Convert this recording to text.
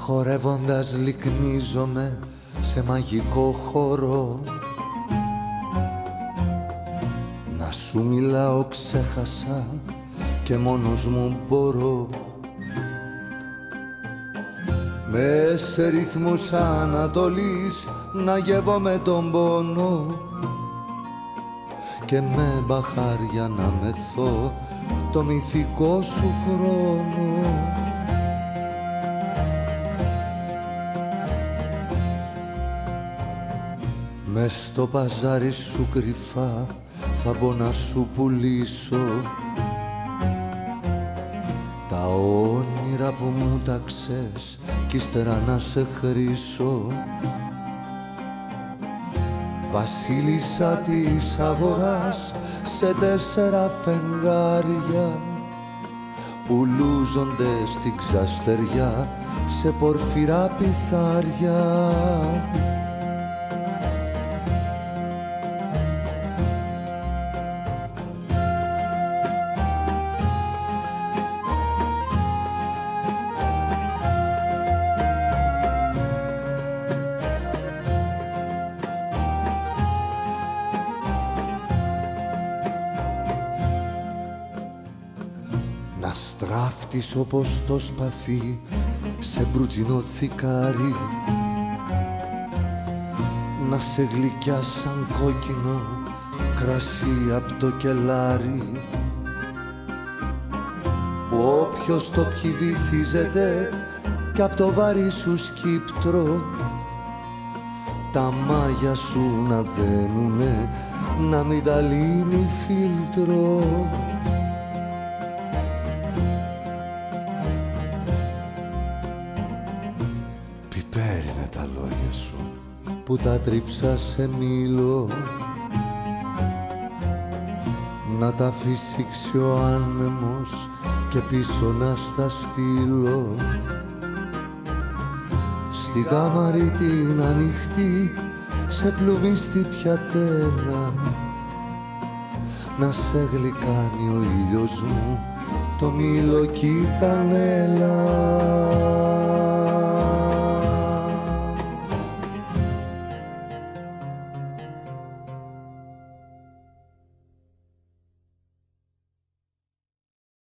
Χορεύοντας λυκνίζομαι σε μαγικό χώρο. Να σου μιλάω ξέχασα και μόνος μου μπορώ. Με σε ρυθμούς Ανατολής να γεύομαι τον πόνο και με μπαχάρια να μεθώ το μυθικό σου χρόνο. Μες στο παζάρι σου κρυφά θα μπω να σου πουλήσω τα όνειρα που μου ταξες κι ύστερα να σε χρήσω. Βασίλισσα της αγοράς σε 4 φεγγάρια που λούζονται στην ξαστεριά σε πορφυρά πιθάρια. Να στράφτεις όπως το σπαθί σε μπρουτζινό θικάρι, να σε γλυκιά σαν κόκκινο κρασί απ' το κελάρι, που όποιος το πιει βυθίζεται κι απ' το βάρη σου σκύπτρο, τα μάγια σου να δένουνε να μην τα λύνει φίλτρο. Πιπέρινα τα λόγια σου που τα τρίψα σε μήλο, να τα φυσήξει ο άνεμος και πίσω να στα στείλω. Στη κάμαρη την ανοιχτή σε πλουμίστη πιατένα, να σε γλυκάνει ο ήλιος μου το μήλο κι η κανέλα.